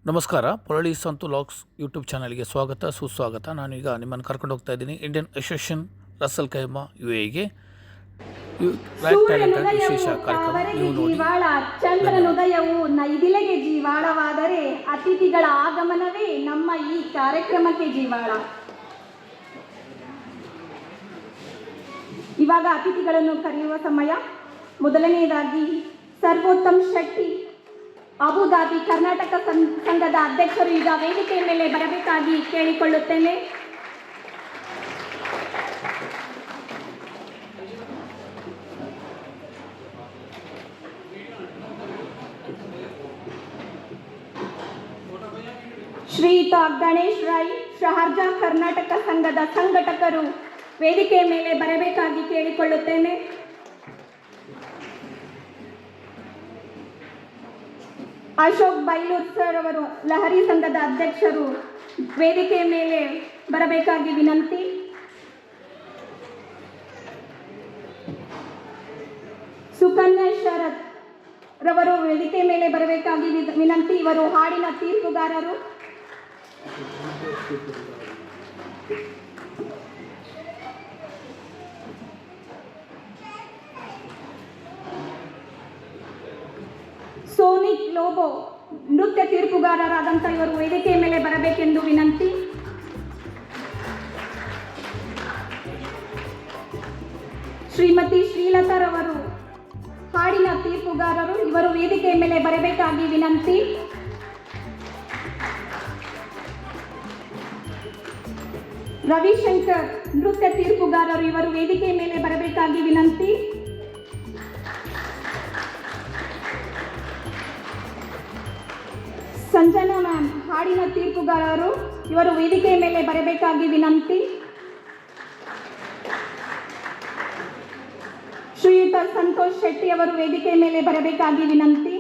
ನಮಸ್ಕಾರ. ಪೊರಳಿ Santu logs YouTube ಚಾನಲ್ಗೆ ಸ್ವಾಗತ ಸುಸ್ವಾಗತ. ನಾನೀಗ ನಿಮ್ಮನ್ನು ಕರ್ಕೊಂಡು ಹೋಗ್ತಾ ಇದ್ದೀನಿ Indian association Russell keema UAE ವಿಶೇಷ ಕಾರ್ಯಕ್ರಮ. ನೀವು ನೋಡಿ, ಚಂದ್ರನುದಯವು ನೈದಿಲೆಗೆ ಜೀವಾಳವಾದರೆ ಅತಿಥಿಗಳ ಆಗಮನವೇ ನಮ್ಮ ಈ ಕಾರ್ಯಕ್ರಮಕ್ಕೆ ಜೀವಾಳ. ಇವಾಗ ಅತಿಥಿಗಳನ್ನು ಕರೆಯುವ ಸಮಯ. ಮೊದಲನೆಯದಾಗಿ ಸರ್ವೋತ್ತಮ್ ಶೆಟ್ಟಿ, ಅಬುಧಾಬಿ ಕರ್ನಾಟಕ ಸಂಘದ ಅಧ್ಯಕ್ಷರು ಈಗ ವೇದಿಕೆಯ ಮೇಲೆ ಬರಬೇಕಾಗಿ ಕೇಳಿಕೊಳ್ಳುತ್ತೇನೆ. ಶ್ರೀಯುತ ಗಣೇಶ್ ರಾಯ್, ಶಹಾರ್ಜಾ ಕರ್ನಾಟಕ ಸಂಘದ ಸಂಘಟಕರು ವೇದಿಕೆಯ ಮೇಲೆ ಬರಬೇಕಾಗಿ ಕೇಳಿಕೊಳ್ಳುತ್ತೇನೆ. ಅಶೋಕ್ ಬೈಲೂರ್ ಸರ್ ಅವರು ಲಹರಿ ಸಂಘದ ಅಧ್ಯಕ್ಷರು ವೇದಿಕೆಯ ಮೇಲೆ ಬರಬೇಕಾಗಿ ವಿನಂತಿ. ಸುಕನ್ಯಾ ಶರತ್ ರವರು ವೇದಿಕೆ ಮೇಲೆ ಬರಬೇಕಾಗಿ ವಿನಂತಿ. ಇವರು ಹಾಡಿನ ತೀರ್ಪುಗಾರರು. ಸೋನಿಕ್ ಲೋಬೋ ನೃತ್ಯ ತೀರ್ಪುಗಾರರಾದಂಥ ಇವರು ವೇದಿಕೆಯ ಮೇಲೆ ಬರಬೇಕೆಂದು ವಿನಂತಿ. ಶ್ರೀಮತಿ ಶ್ರೀಲತಾರವರು ಹಾಡಿನ ತೀರ್ಪುಗಾರರು. ಇವರು ವೇದಿಕೆಯ ಮೇಲೆ ಬರಬೇಕಾಗಿ ವಿನಂತಿ. ರವಿಶಂಕರ್ ನೃತ್ಯ ತೀರ್ಪುಗಾರರು. ಇವರು ವೇದಿಕೆಯ ಮೇಲೆ ಬರಬೇಕಾಗಿ ವಿನಂತಿ. ಸಂಜನಾ ಮ್ಯಾಮ್ ಹಾಡಿನ ತೀರ್ಪುಗಾರರು. ಇವರು ವೇದಿಕೆಯ ಮೇಲೆ ಬರಬೇಕಾಗಿ ವಿನಂತಿ. ಶ್ರೀಯುತ ಸಂತೋಷ್ ಶೆಟ್ಟಿ ಅವರು ವೇದಿಕೆಯ ಮೇಲೆ ಬರಬೇಕಾಗಿ ವಿನಂತಿ.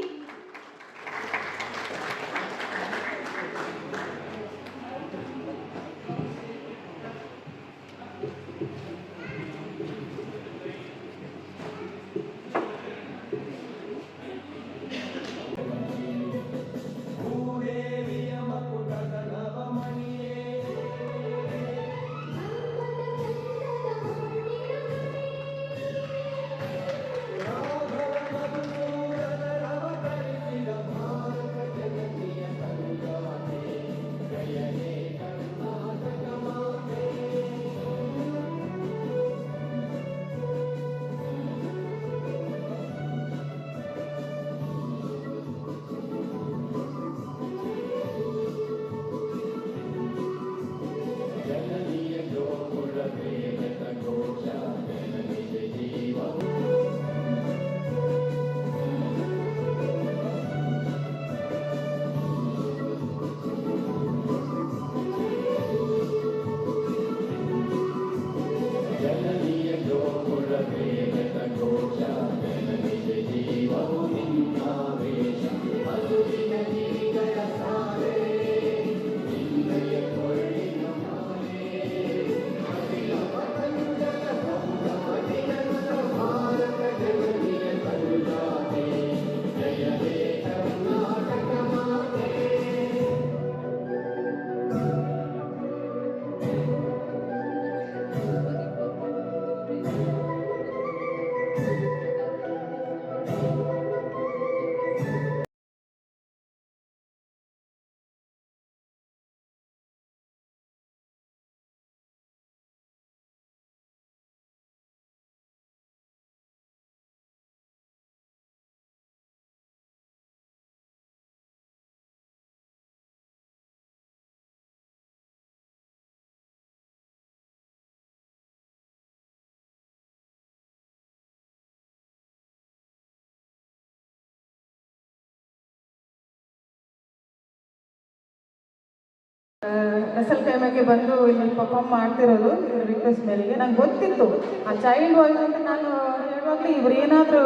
ರಸಲ್ ಖೈಮಾಗೆ ಬಂದು ಇಲ್ಲಿ ಪರ್ಫಾರ್ಮ್ ಮಾಡ್ತಿರೋದು ಇವ್ರ ರಿಕ್ವೆಸ್ಟ್ ಮೇಲೆಗೆ. ನಂಗೆ ಗೊತ್ತಿತ್ತು ಆ ಚೈಲ್ಡ್ ವಾಯ್ಸ್ ಅಂತ. ನಾನು ಹೇಳುವಾಗಲೇ ಇವ್ರು ಏನಾದರೂ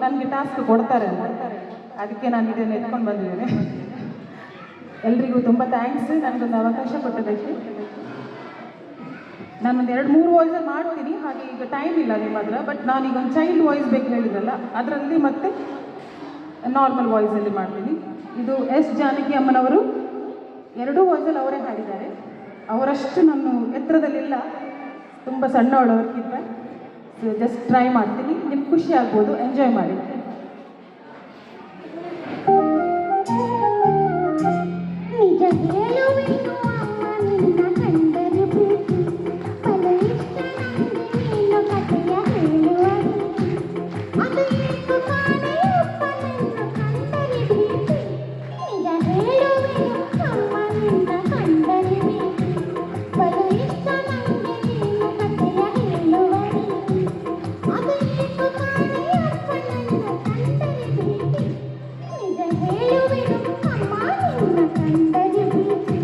ನನಗೆ ಟಾಸ್ಕ್ ಕೊಡ್ತಾರೆ, ಅದಕ್ಕೆ ನಾನು ಇದನ್ನು ಎತ್ಕೊಂಡು ಬಂದಿದ್ದೇನೆ. ಎಲ್ರಿಗೂ ತುಂಬ ಥ್ಯಾಂಕ್ಸ್ ನನಗೊಂದು ಅವಕಾಶ ಕೊಟ್ಟದಕ್ಕೆ. ನಾನೊಂದು 2-3 ವಾಯ್ಸಲ್ಲಿ ಮಾಡ್ತೀನಿ, ಹಾಗೆ ಈಗ ಟೈಮ್ ಇಲ್ಲ ನಿಮ್ಮ ಹತ್ರ. ಬಟ್ ನಾನೀಗ ಒಂದು ಚೈಲ್ಡ್ ವಾಯ್ಸ್ ಬೇಕು ಹೇಳಿದ್ರಲ್ಲ, ಅದರಲ್ಲಿ ಮತ್ತೆ ನಾರ್ಮಲ್ ವಾಯ್ಸಲ್ಲಿ ಮಾಡ್ತೀನಿ. ಇದು ಎಸ್ ಜಾನಕಿ ಅಮ್ಮನವರು 2 ವಾಯ್ಸಲ್ಲಿ ಅವರೇ ಹಾಡಿದ್ದಾರೆ. ಅವರಷ್ಟು ನಾನು ಎತ್ತರದಲ್ಲಿಲ್ಲ, ತುಂಬ ಸಣ್ಣವಳವ್ರಿಗಿಂತ. ಜಸ್ಟ್ ಟ್ರೈ ಮಾಡ್ತೀನಿ, ನಿಮ್ಗೆ ಖುಷಿ ಆಗ್ಬೋದು, ಎಂಜಾಯ್ ಮಾಡಿ. ನಿಜ ಹೇಳುವೆನು ಅಮ್ಮ ನಿನ್ನ ಕಂಡರೆ ಪ್ರೀತಿ ಬಲ ಇಷ್ಟ ನನಗೆ ನೀನು ಕಥೆಯ ಹೇಳುವನು ಅದು ಏಕೆ ಕಾಣೆಯಪ್ಪ ನಿನ್ನ ಕಂಡರೆ ಪ್ರೀತಿ ನಿಜ ಹೇಳುವೆನು ಅಮ್ಮ ನಿನ್ನ ಕಂಡರೆ ಪ್ರೀತಿ ಬಲ ಇಷ್ಟ ನನಗೆ ನೀನು ಕಥೆಯ ಹೇಳುವನು ಅದು ಏಕೆ ಕಾಣೆಯಪ್ಪ ನನ್ನ ಕಂಡರೆ ಪ್ರೀತಿ ನಿಜ ಹೇಳುವೆನು ಅಮ್ಮ ನಿನ್ನ ಕಂಡರೆ ಪ್ರೀತಿ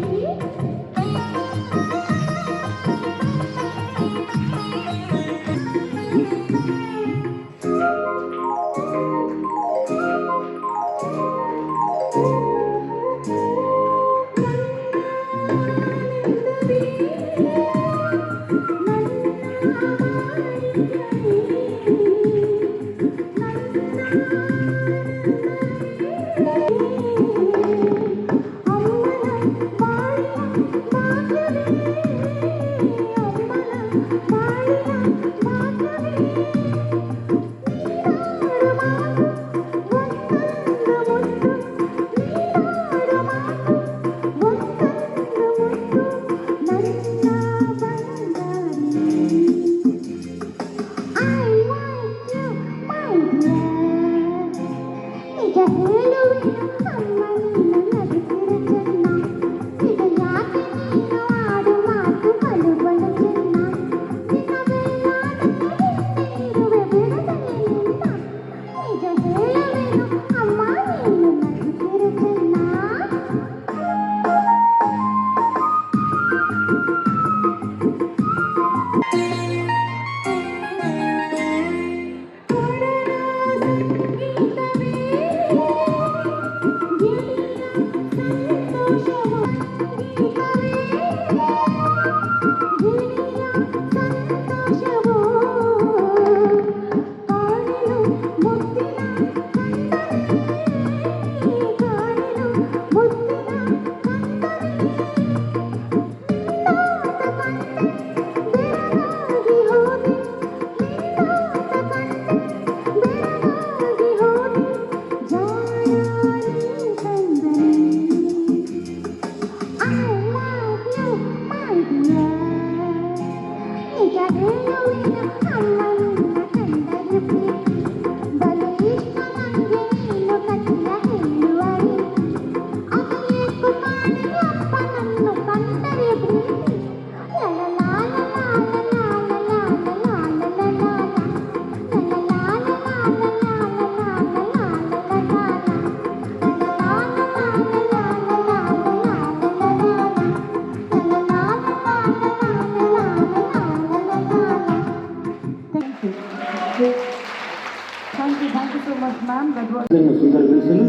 Thank you so much, ma'am. That was ಇದನ್ನು ಸುಂದರಗೊಳಿಸಲು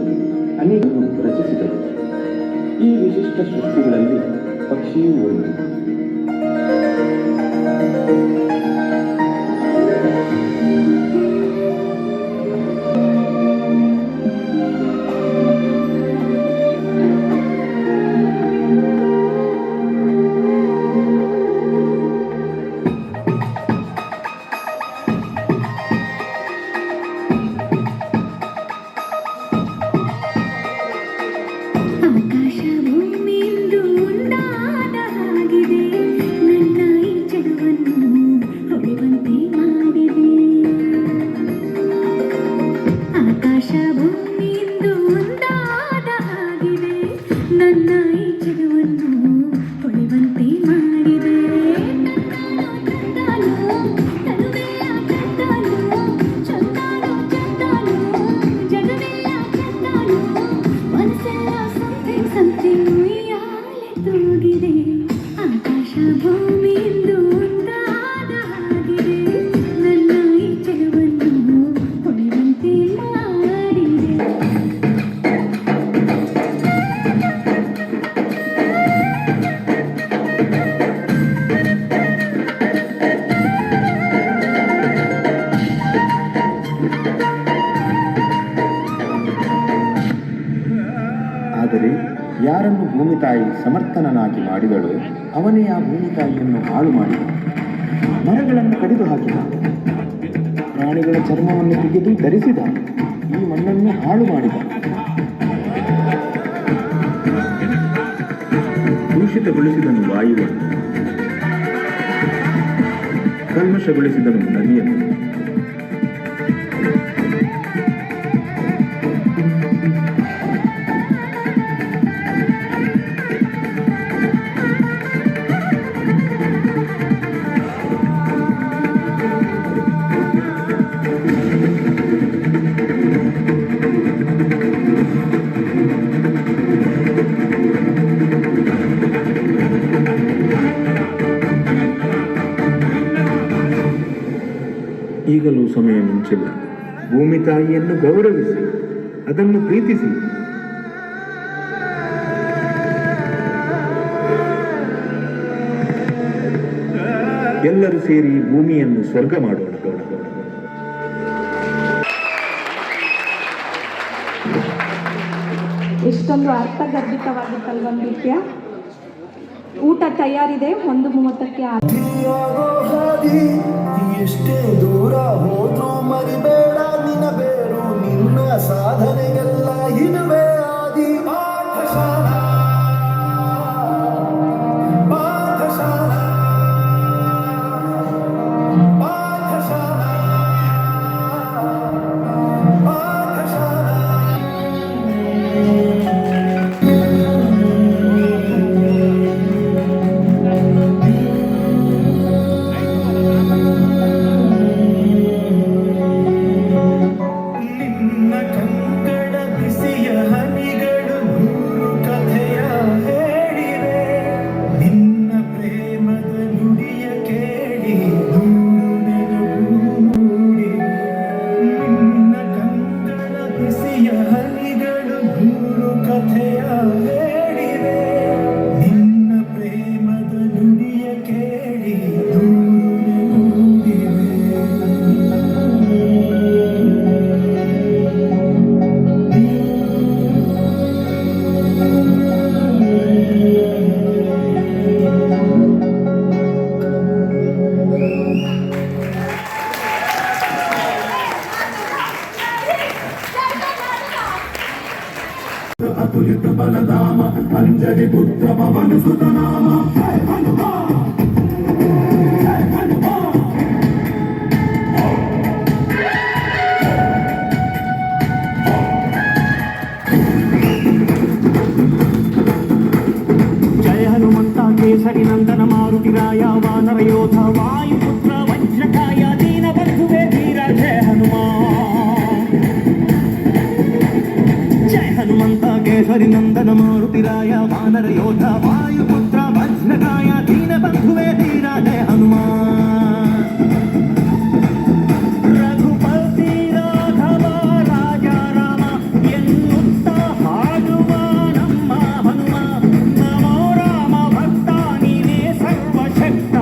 ಅನೇಕರು ರಚಿಸಿದರು. ಈ ವಿಶಿಷ್ಟ ಸೃಷ್ಟಿಗಳಲ್ಲಿ ಪಕ್ಷಿಯೂ ಒಂದು. ಆಕಾಶ ಭೂಮಿಯಿಂದ ಒಂದಾದ ಹಾಗಿದೆ ನನ್ನ ಈ ಜಗವನ್ನು ಹೊಳೆವಂತೆ ಮಾಡಿದೆ ಆಕಾಶ ಭೂಮಿಯಿಂದ ಒಂದಾದ ಹಾಗಿದೆ ನನ್ನ ಈ ಜಗವನ್ನು ಹೊಳೆವಂತೆ ಮಾಡಿದೆ ತನುವೆಲ್ಲ ಚಂದಾನು ಚಂದಾನು ಚಂದಾನು ಜಗವೆಲ್ಲ ಚಂದಾನು ಮನಸ್ಸೆಲ್ಲ something something ಉಯ್ಯಾಲೆ ತೂಗಿದೆ ಆಕಾಶ ಭೂಮಿಯಿಂದ ಒಂದಾದ ಹಾಗಿದೆ ನನ್ನ ಈ ಜಗವನ್ನು ಹೊಳೆವಂತೆ ಮಾಡಿದೆ ಭೂಮಿ ತಾಯಿ ಸಮರ್ಥನನಾಗಿ ಮಾಡಿದಳು, ಅವನೇ ಆ ಭೂಮಿ ತಾಯಿಯನ್ನು ಹಾಳು ಮಾಡಿದ. ಮರಗಳನ್ನು ಕಡಿದು ಹಾಕಿದ, ಪ್ರಾಣಿಗಳ ಚರ್ಮವನ್ನು ತೆಗೆದು ಧರಿಸಿದ, ಈ ಮಣ್ಣನ್ನು ಹಾಳು ಮಾಡಿದ. ದೂಷಿತಗೊಳಿಸಿದನು ವಾಯುವನ್ನು, ಕಲ್ಮಶಗೊಳಿಸಿದನು ನದಿಯನ್ನು. ಈಗಲೂ ಸಮಯ ಮಿಂಚಿಲ್ಲ. ಭೂಮಿ ತಾಯಿಯನ್ನು ಗೌರವಿಸಿ, ಅದನ್ನು ಪ್ರೀತಿಸಿ. ಎಲ್ಲರೂ ಸೇರಿ ಭೂಮಿಯನ್ನು ಸ್ವರ್ಗ ಮಾಡೋಣ. ಎಷ್ಟೊಂದು ಅರ್ಥಗರ್ಭಿತವಾಗಿತ್ತಲ್ವ ನೃತ್ಯ. ಊಟ ತಯಾರಿದೆ, 1:30ಕ್ಕೆ ಎಷ್ಟೇ ದೂರ ಹೋದ್ರೂ ಮರಿಬೇಡ ನಿನ್ನ ಬೇರು, ನಿನ್ನ ಸಾಧನೆಗೆಲ್ಲ ಇದುವೇ ಆದಿ. ಪಾಠಶಾಲಾ ಪಾಠಶಾಲಾ ಪಾಠಶಾಲಾ ಪಾಠಶಾಲಾ. ಅತುಲಿತ ಬಲಧಾಮ ಅಂಜಲಿ ಪುತ್ರ ಪವನ ಸುತನಾಮ. ಜಯ ಹನುಮಂತ ಕೇಸರಿ ನಂದನ ಮಾರುತಿರಾಯ ವಾನರ ಯೋಧ ವಾಯುಪುತ್ರ ವಜ್ರಕಾಯ ದೀನ ಬಂಧುವೆ ಧೀರ ಜಯ ಹನುಮಾನ್. ಜಯ ಹನುಮಂತ ಕೇಸರಿ ನಂದನ ಮಾರುತಿರಾಯ ವಾನರ ಯೋಧ ವಾಯುಪುತ್ರ ವಜ್ರಕಾಯ ದೀನ ಬಂಧುವೆ ಧೀರ ಜಯ ಹನುಮಾನ್. ರಘುಪತಿ ರಾಘವ ರಾಜ ರಾಮ ಎನ್ನುತ್ತ ಹಾಡುವ ನಮ್ಮ ಹನುಮ. ನಮೋ ರಾಮ ಭಕ್ತ ನೀನೇ ಸರ್ವಶಕ್ತ.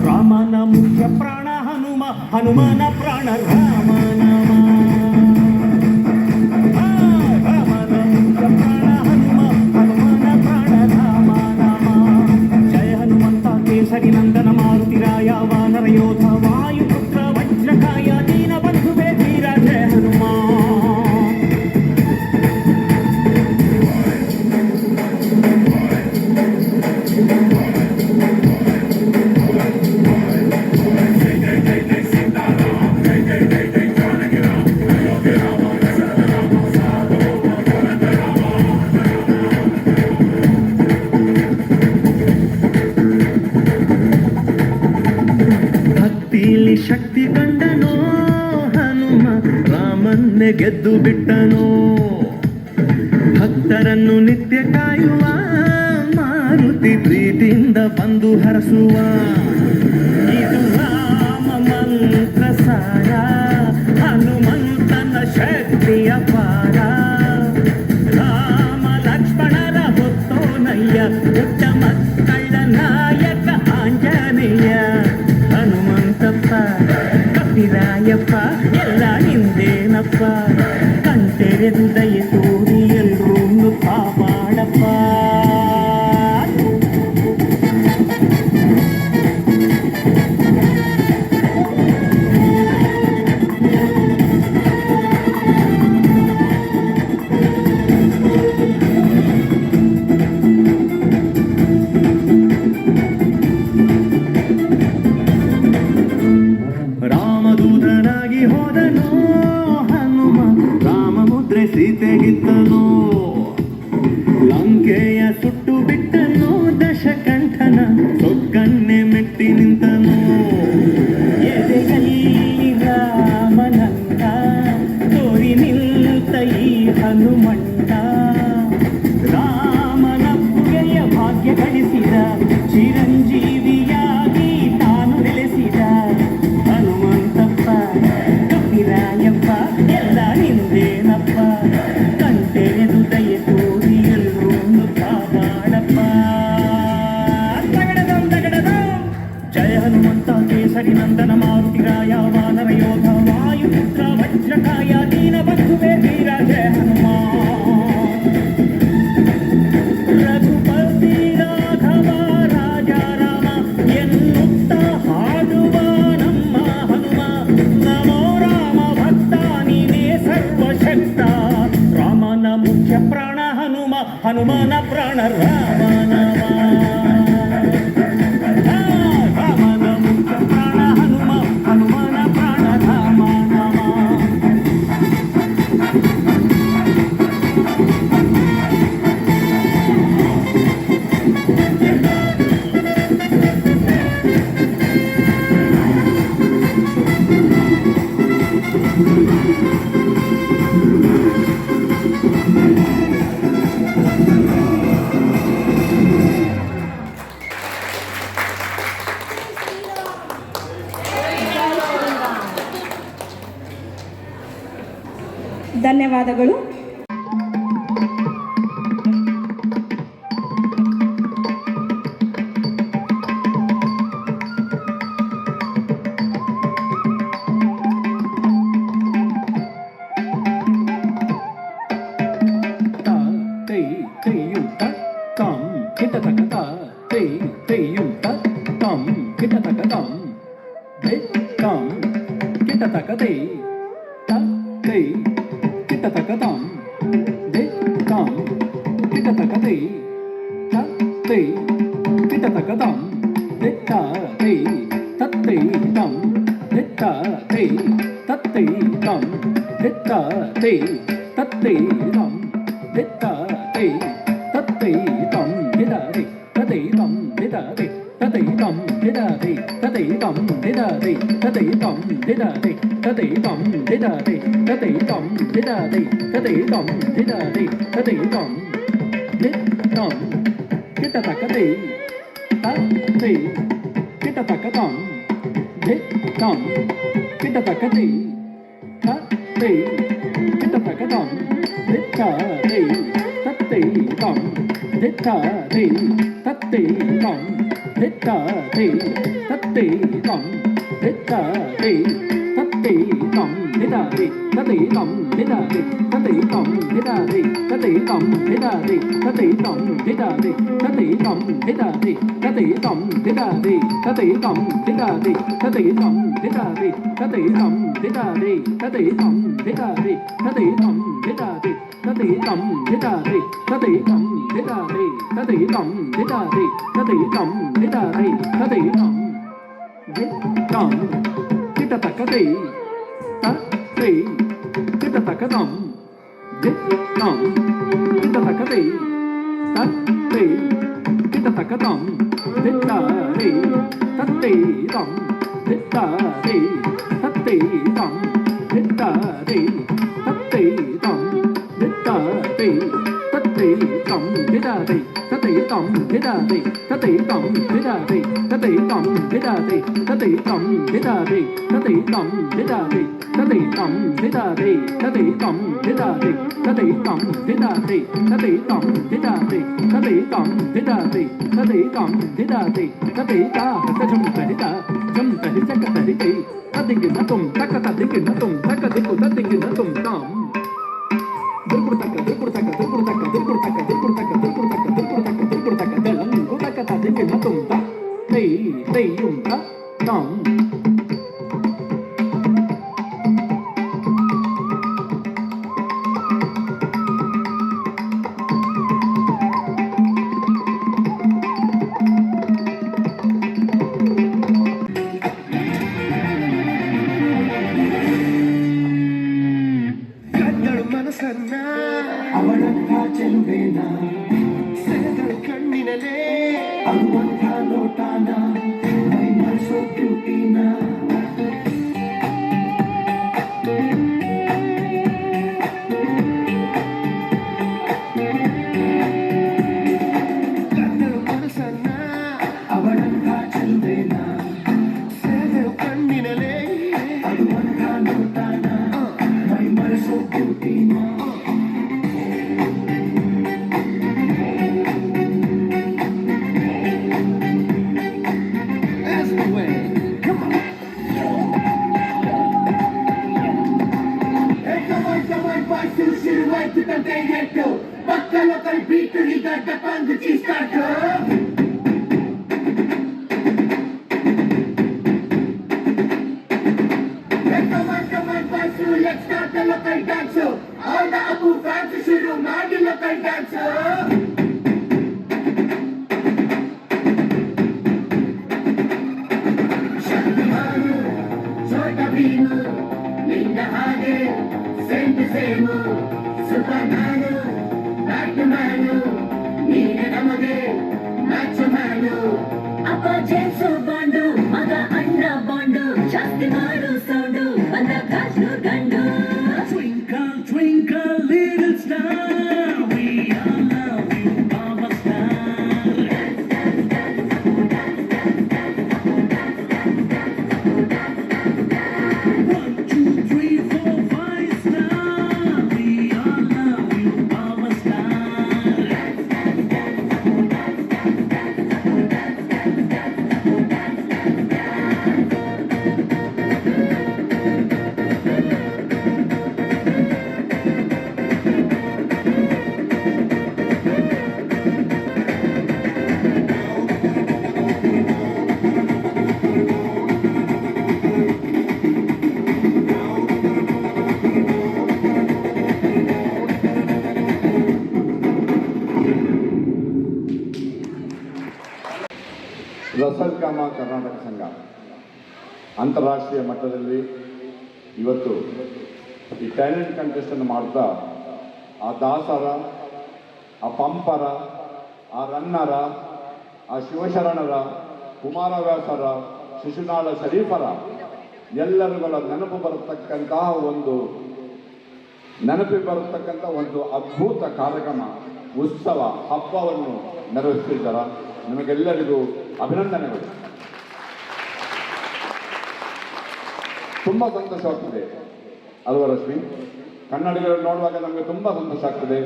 ರಾಮನ ಮುಖ್ಯ ಪ್ರಾಣ ಹನುಮ, ಹನುಮನ ಪ್ರಾಣ ರಾಮ ನಾಮ. ಕೇಸರಿ ನಂದನ ಮಾರುತಿರಾಯ ವಾನರ ಯೋಧ ವಾಯುಪುತ್ರ ವಜ್ರಕಾಯ ದೀನ ಬಂಧುವೆ ಧೀರ ಜಯ ಹನುಮಾನ್. ಭಕ್ತಿಲಿ ಶಕ್ತಿ ಕಂಡನೋ ಹನುಮ, ರಾಮನ್ನೇ ಗೆದ್ದು ಬಿಟ್ಟನೋ. ಭಕ್ತರನ್ನು ನಿತ್ಯ ಕಾಯುವ ಮಾರುತಿ, ಪ್ರೀತಿಯಿಂದ ಬಂದು ಹರಸುವ. ಇದು ರಾಮ ಮಂತ್ರ ಸಾರ, ಹನುಮಂತನ ಶಕ್ತಿಯ ಪಾರ. ರಾಮ ಲಕ್ಷ್ಮಣರ ಹೊತ್ತೋನಯ್ಯ, ಪುಟ್ಟ ಮಕ್ಕಳ ನಾಯಕ ಆಂಜನೇಯ. ಹನುಮಂತಪ್ಪ ಕಪಿರಾಯಪ್ಪ ಎಲ್ಲ ಹಿಂದೇನಪ್ಪ, ಕಣ್ತೆರೆದು ದಯ ತೋರಿ ಎಲ್ರೂ ಕಾಪಾಡಪ್ಪ. ಕೇಸರಿ ನಂದನ ಮಾರುತಿರಾಯ ವಾನರ ಯೋಧ ವಾಯುಪುತ್ರ ವಜ್ರಕಾಯ ದೀನ ಬಂಧುವೆ ಧೀರ ಜಯ ಹನುಮ ರಘುಪತಿ ರಾಘವ ರಾಜ ರಾಮ ಎನ್ನುತ್ತ ಹಾಡುವ ನಮ್ಮ ಹನುಮ ನಮೋ ರಾಮ ಭಕ್ತ ನೀನೇ ಸರ್ವಶಕ್ತ ರಾಮನ ಮುಖ್ಯ ಪ್ರಾಣ ಹನುಮ ಹನುಮನ ಪ್ರಾಣ ರಾಮ ನಮ ರಾಮನ ಮುಖ್ಯ ಪ್ರಾಣ ಹನುಮ ಹನುಮನ ಪ್ರಾಣ ರಾಮ ನಮ ಧನ್ಯವಾದಗಳು. ಬಂದು ಚಿಸ್ಟಾಟು Let's start the local dance show. All the Abu fans ಶುರು ಮಾಡಿ local dance show. ಶಕ್ತಿಮಾನು ಚೋಟ ಭೀಮು ನಿನ್ನ ಹಾಗೆ same to same Superman Batman ನೀನೆ ನಮಗೆ ಮ್ಯಾಚ್ ಮ್ಯಾನು ಅಪ್ಪ ಜೇಮ್ಸು ಬಾಂಡು ಮಗ ಅಣ್ಣ ಬಾಂಡು ಜಾಸ್ತಿ ಮಾಡು ಸೌಂಡು ಬಂದ ಕಾಶ್ನೂರ್ ಗಂಡು Twinkle, twinkle, little star, we all love you, our star. 1, 2, 3, 4, 5 star, we all love you, our star. Russell ಕಾಮ ಕರ್ನಾಟಕ ಸಂಘ ಅಂತಾರಾಷ್ಟ್ರೀಯ ಮಟ್ಟದಲ್ಲಿ ಇವತ್ತು ಈ ಟ್ಯಾಲೆಂಟ್ ಕಂಟೆಸ್ಟನ್ನು ಮಾಡ್ತಾ ಆ ದಾಸರ, ಆ ಪಂಪರ, ಆ ರನ್ನರ, ಆ ಶಿವಶರಣರ, ಕುಮಾರವ್ಯಾಸರ, ಶಿಶುನಾಳ ಶರೀಫರ ಎಲ್ಲರುಗಳ ನೆನಪು ಬರತಕ್ಕಂತಹ ಒಂದು ಅದ್ಭುತ ಕಾರ್ಯಕ್ರಮ, ಉತ್ಸವ, ಹಬ್ಬವನ್ನು ನೆರವೇರಿಸಿದ್ದಾರೆ. ನಿಮಗೆಲ್ಲರಿಗೂ ಅಭಿನಂದನೆಗಳು. ತುಂಬ ಸಂತೋಷವಾಗ್ತದೆ ಅಲ್ವಾ ರಶ್ಮಿ? ಕನ್ನಡಿಗರನ್ನು ನೋಡುವಾಗ ನಮಗೆ ತುಂಬ ಸಂತೋಷ ಆಗ್ತದೆ.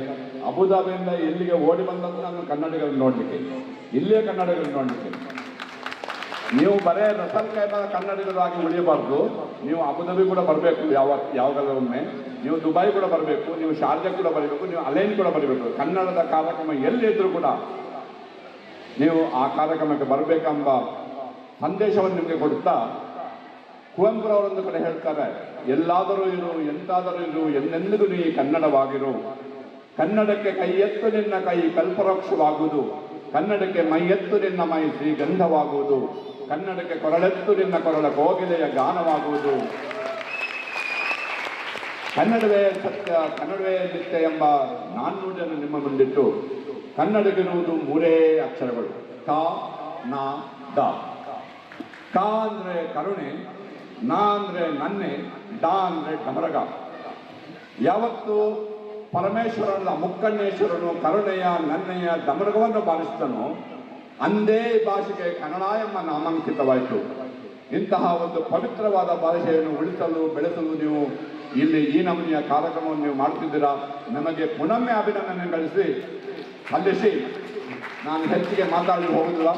ಅಬುದಾಬಿಯಿಂದ ಎಲ್ಲಿಗೆ ಓಡಿ ಬಂದದ್ದು ನಾನು ಕನ್ನಡಿಗರನ್ನು ನೋಡಲಿಕ್ಕೆ, ಇಲ್ಲಿಯೇ ಕನ್ನಡಿಗರನ್ನು ನೋಡಲಿಕ್ಕೆ. ನೀವು ಬರೇ ರಸಲ್ ಕೈಮ ಕನ್ನಡಿಗರಾಗಿ ಉಳಿಯಬಾರ್ದು. ನೀವು ಅಬುದಾಬಿ ಕೂಡ ಬರಬೇಕು, ಯಾವಾಗಲೊಮ್ಮೆ. ನೀವು ದುಬೈ ಕೂಡ ಬರಬೇಕು, ನೀವು ಶಾರ್ಜಾ ಕೂಡ ಬರಬೇಕು, ನೀವು ಅಲೈನ್ ಕೂಡ ಬರಬೇಕು. ಕನ್ನಡದ ಕಾರ್ಯಕ್ರಮ ಎಲ್ಲಿ ಇದ್ರೂ ಕೂಡ ನೀವು ಆ ಕಾರ್ಯಕ್ರಮಕ್ಕೆ ಬರಬೇಕೆಂಬ ಸಂದೇಶವನ್ನು ನಿಮಗೆ ಕೊಡುತ್ತಾ ಕುವೆಂಪುರವರೊಂದು ಕಡೆ ಹೇಳ್ತಾರೆ, ಎಲ್ಲಾದರೂ ಇರು, ಎಂತಾದರೂ ಇರು, ಎಂದೆಂದಿಗೂ ನೀ ಕನ್ನಡವಾಗಿರು. ಕನ್ನಡಕ್ಕೆ ಕೈ ಎತ್ತು ನಿನ್ನ ಕೈ ಕಲ್ಪವೃಕ್ಷವಾಗುವುದು, ಕನ್ನಡಕ್ಕೆ ಮೈ ಎತ್ತು ನಿನ್ನ ಮೈ ಶ್ರೀಗಂಧವಾಗುವುದು, ಕನ್ನಡಕ್ಕೆ ಕೊರಳೆತ್ತು ನಿನ್ನ ಕೊರಳ ಕೋಗಿಲೆಯ ಗಾನವಾಗುವುದು. ಕನ್ನಡವೇ ಸತ್ಯ, ಕನ್ನಡವೇ ನಿತ್ಯ ಎಂಬ ನಾಣ್ಣುಡಿಯನ್ನು ನಿಮ್ಮ ಮುಂದಿಟ್ಟು ಕನ್ನಡಗಿರುವುದು 3 ಅಕ್ಷರಗಳು: ಕ, ನ, ದ. ಕ ಅಂದರೆ ಕರುಣೆ, ನ ಅಂದರೆ ನನ್ನೆ, ಡ ಅಂದರೆ ಡಮರಗ. ಯಾವತ್ತು ಪರಮೇಶ್ವರನ ಮುಕ್ಕಣ್ಣೇಶ್ವರನು ಕರುಣೆಯ, ನನ್ನೆಯ, ಡಮರಗವನ್ನು ಬಾರಿಸಿದನೋ ಅಂದೇ ಭಾಷೆಗೆ ಕನ್ನಡ ಎಂಬ ನಾಮಾಂಕಿತವಾಯಿತು. ಇಂತಹ ಒಂದು ಪವಿತ್ರವಾದ ಭಾಷೆಯನ್ನು ಉಳಿಸಲು, ಬೆಳೆಸಲು ನೀವು ಇಲ್ಲಿ ಈ ನಮೂನೆಯ ಕಾರ್ಯಕ್ರಮವನ್ನು ನೀವು ಮಾಡ್ತಿದ್ದೀರಾ. ನಮಗೆ ಪುನೊಮ್ಮೆ ಅಭಿನಂದನೆ ಸಲ್ಲಿಸಿ ನಾನು ಹೆಚ್ಚಿಗೆ ಮಾತಾಡಲು ಹೋಗುವುದಿಲ್ಲ.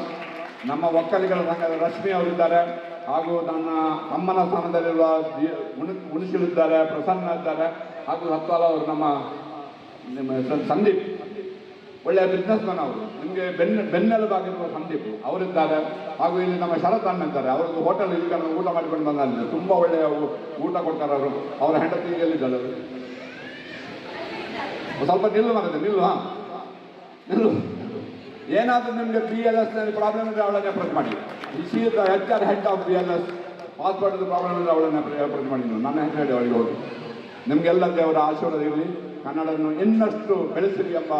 ನಮ್ಮ ಒಕ್ಕಲಿಗರ ಸಂಘದ ರಶ್ಮಿ ಅವರಿದ್ದಾರೆ, ಹಾಗೂ ನನ್ನ ಅಮ್ಮನ ಸ್ಥಾನದಲ್ಲಿರುವ ಉಣಿಸಿಲಿದ್ದಾರೆ, ಪ್ರಸನ್ನ ಇದ್ದಾರೆ, ಹಾಗೂ ಹತ್ತಾಲ ಅವರು ನಮ್ಮ ಸಂದೀಪ್, ಒಳ್ಳೆಯ ಬಿಸ್ನೆಸ್ ಮ್ಯಾನ್ ಅವರು, ನಿಮಗೆ ಬೆನ್ನೆಲುಬಾಗಿರುವ ಸಂದೀಪ್ ಅವರಿದ್ದಾರೆ. ಹಾಗೂ ಇಲ್ಲಿ ನಮ್ಮ ಶರತ್ ಅಣ್ಣ ಇದ್ದಾರೆ, ಅವರದ್ದು ಹೋಟೆಲ್ ಈಗ ಊಟ ಮಾಡಿಕೊಂಡು ಬಂದಿದ್ದಾರೆ. ತುಂಬ ಒಳ್ಳೆಯ ಊಟ ಕೊಡ್ತಾರೆ ಅವರು. ಅವರ ಹೆಂಡತಿ ಎಲ್ಲಿದ್ದಾರೆ? ಸ್ವಲ್ಪ ನಿಲ್ಲು ಮಾಡಿದೆ, ನಿಲ್ಲು. ಹಾಂ ನಿಲ್ಲು. ಏನಾದರೂ ನಿಮಗೆ BLS ನಲ್ಲಿ ಪ್ರಾಬ್ಲಮ್ ಇದ್ದರೆ ಅವಳನ್ನೇ ಅಪ್ರೋಚ್ ಮಾಡಿ. She is the HR head of BLS. ಪಾಸ್ಪೋರ್ಟ್ದು ಪ್ರಾಬ್ಲಮ್ ಇದ್ದರೆ ಅವಳನ್ನೇ ಅಪ್ರೋಚ್ ಮಾಡಿ. ನೀವು ನನ್ನ ಹೆಸರು ಹೇಳಿ ಅವಳಿಗೆ ಹೋಗಿ. ನಿಮಗೆಲ್ಲ ದೇವರ ಆಶೀರ್ವಾದ ಇರಲಿ, ಕನ್ನಡವನ್ನು ಇನ್ನಷ್ಟು ಬೆಳೆಸಿರಿ ಎಂಬ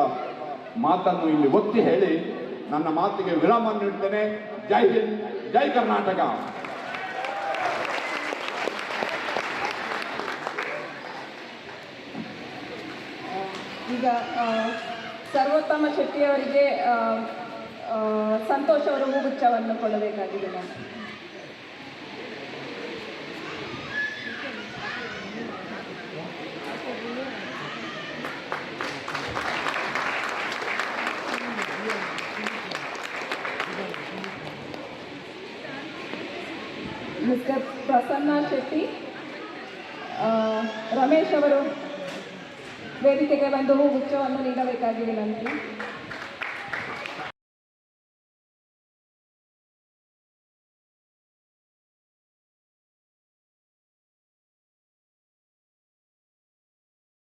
ಮಾತನ್ನು ಇಲ್ಲಿ ಒತ್ತಿ ಹೇಳಿ ನನ್ನ ಮಾತಿಗೆ ವಿರಾಮ ನೀಡುತ್ತೇನೆ. ಜೈ ಹಿಂದ್, ಜೈ ಕರ್ನಾಟಕ. ಈಗ ಸರ್ವೋತ್ತಮ ಶೆಟ್ಟಿಯವರಿಗೆ ಸಂತೋಷ್ ಅವರ ಹೂಗುಚ್ಛವನ್ನು ಕೊಡಬೇಕಾಗಿದೆ ನಾನು. ಮಿಸ್ಟರ್ ಪ್ರಸನ್ನ ಶೆಟ್ಟಿ, ರಮೇಶ್ ಅವರು ವೇದಿಕೆಗೆ ಬಂದು ಹೂಗುಚ್ಛವನ್ನು ನೀಡಬೇಕಾಗಿದೆ ನನಗೆ.